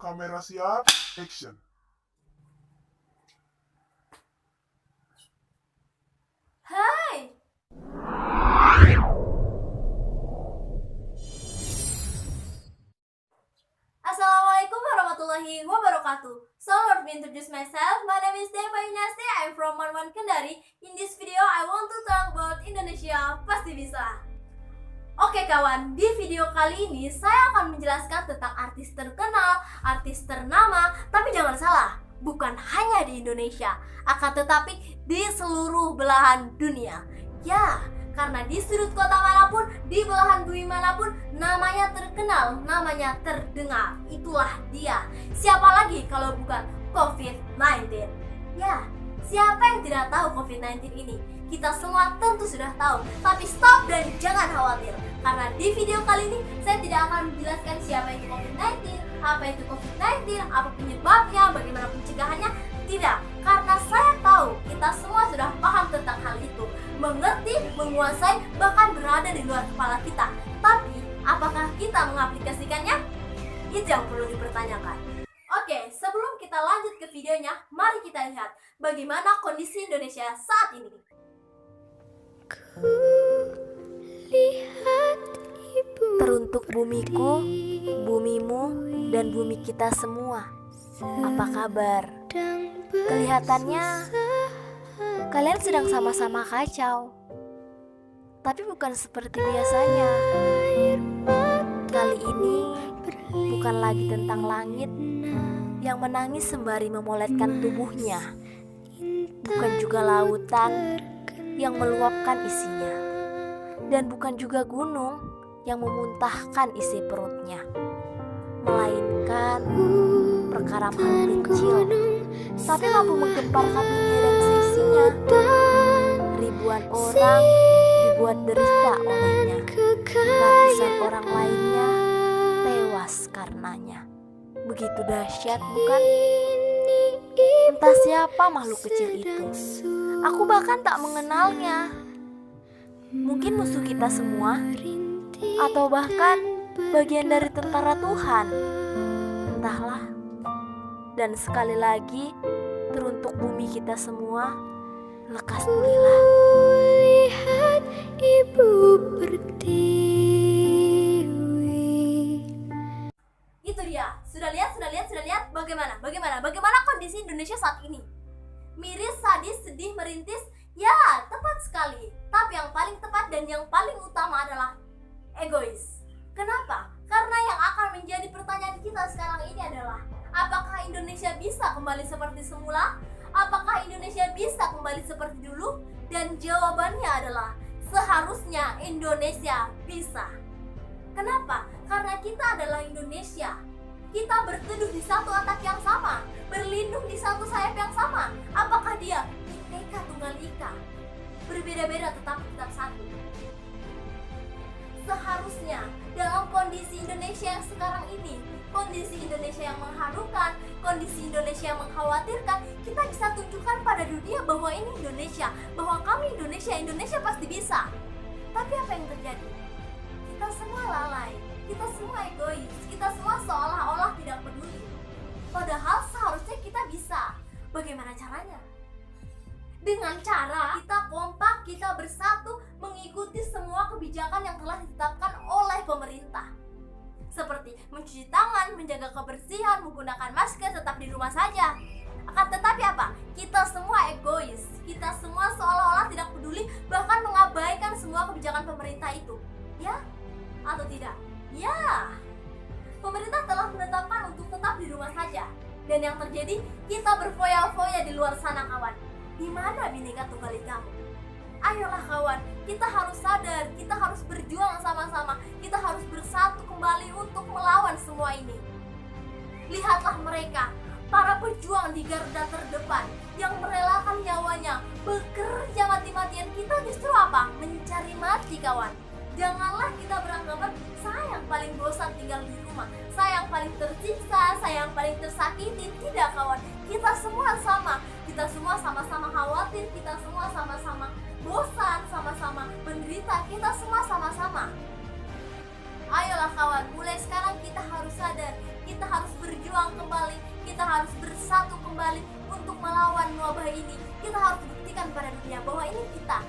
kamera siap, action. Hai. Assalamualaikum warahmatullahi wabarakatuh. So let me introduce myself. My name is Deva Yunasti. I'm from Marwan Kendari. In this video, I want to talk about Indonesia Pasti Bisa. Oke kawan, di video kali ini saya akan menjelaskan tentang artis terkenal, artis ternama, tapi jangan salah, bukan hanya di Indonesia, akan tetapi di seluruh belahan dunia. Ya, karena di sudut kota manapun, di belahan bumi manapun, namanya terkenal, namanya terdengar. Itulah dia. Siapa lagi kalau bukan COVID-19? Ya, siapa yang tidak tahu COVID-19 ini? Kita semua tentu sudah tahu, tapi stop dan jangan khawatir. Karena di video kali ini saya tidak akan menjelaskan siapa itu COVID-19, apa itu COVID-19, apa penyebabnya, bagaimana pencegahannya. Tidak, karena saya tahu kita semua sudah paham tentang hal itu, mengerti, menguasai, bahkan berada di luar kepala kita. Tapi, apakah kita mengaplikasikannya? Itu yang perlu dipertanyakan. Oke, sebelum kita lanjut ke videonya, mari kita lihat bagaimana kondisi Indonesia saat ini. Teruntuk bumiku, bumimu, dan bumi kita semua. Apa kabar? Kelihatannya kalian sedang sama-sama kacau. Tapi bukan seperti biasanya. Kali ini bukan lagi tentang langit yang menangis sembari memoletkan tubuhnya. Bukan juga lautan yang meluapkan isinya. Dan bukan juga gunung yang memuntahkan isi perutnya. Melainkan perkara makhluk kecil, tapi mampu menggemparkan dunia dan seisinya. Ribuan orang dibuat derita olehnya. Ratusan orang lainnya tewas karenanya. Begitu dahsyat, bukan? Entah siapa makhluk kecil itu. Aku bahkan tak mengenalnya. Mungkin musuh kita semua, atau bahkan bagian dari tentara Tuhan. Entahlah. Dan sekali lagi, teruntuk bumi kita semua, lekas pulihlah. Lihat ibu pertiwi. Itu dia. Sudah lihat bagaimana kondisi Indonesia saat ini? Miris, sadis, sedih, merintis. Ya, tepat sekali. Tapi yang paling tepat dan yang paling utama adalah egois. Kenapa? Karena yang akan menjadi pertanyaan kita sekarang ini adalah, apakah Indonesia bisa kembali seperti semula? Apakah Indonesia bisa kembali seperti dulu? Dan jawabannya adalah, seharusnya Indonesia bisa. Kenapa? Karena kita adalah Indonesia. Kita berteduh di satu atap yang sama, berlindung di satu sayap yang sama. Apakah dia Bhinneka Tunggal Ika? Berbeda-beda tetapi tetap satu. Seharusnya dalam kondisi Indonesia yang sekarang ini, kondisi Indonesia yang mengharukan, kondisi Indonesia yang mengkhawatirkan, kita bisa tunjukkan pada dunia bahwa ini Indonesia, bahwa kami Indonesia pasti bisa. Tapi apa yang terjadi? Kita semua lalai, kita semua egois, kita semua seolah-olah tidak peduli. Padahal seharusnya kita bisa. Bagaimana caranya? Dengan cara kita kompak, kita bersatu mengikuti semua kebijakan yang telah ditetapkan oleh pemerintah. Seperti mencuci tangan, menjaga kebersihan, menggunakan masker, tetap di rumah saja. Akan tetapi apa? Kita semua egois, kita semua seolah-olah tidak peduli, bahkan mengabaikan semua kebijakan pemerintah itu. Ya? Atau tidak? Ya. Pemerintah telah menetapkan untuk tetap di rumah saja. Dan yang terjadi, kita berfoya-foya di luar sana kawan. Di mana Bhinneka Tunggal Ika? Ayolah kawan, kita harus sadar, kita harus berjuang sama-sama, kita harus bersatu kembali untuk melawan semua ini. Lihatlah mereka, para pejuang di garda terdepan yang merelakan nyawanya, bekerja mati-matian. Kita justru apa? Mencari mati kawan. Janganlah kita beranggapan saya yang paling bosan tinggal di rumah, saya yang paling tersiksa, saya yang paling tersakiti. Tidak kawan, kita semua sama. Kita semua sama-sama khawatir, kita semua sama-sama bosan, sama-sama menderita, kita semua sama-sama. Ayolah kawan, mulai sekarang kita harus sadar, kita harus berjuang kita harus bersatu kembali untuk melawan wabah ini. Kita harus buktikan pada dunia bahwa ini kita.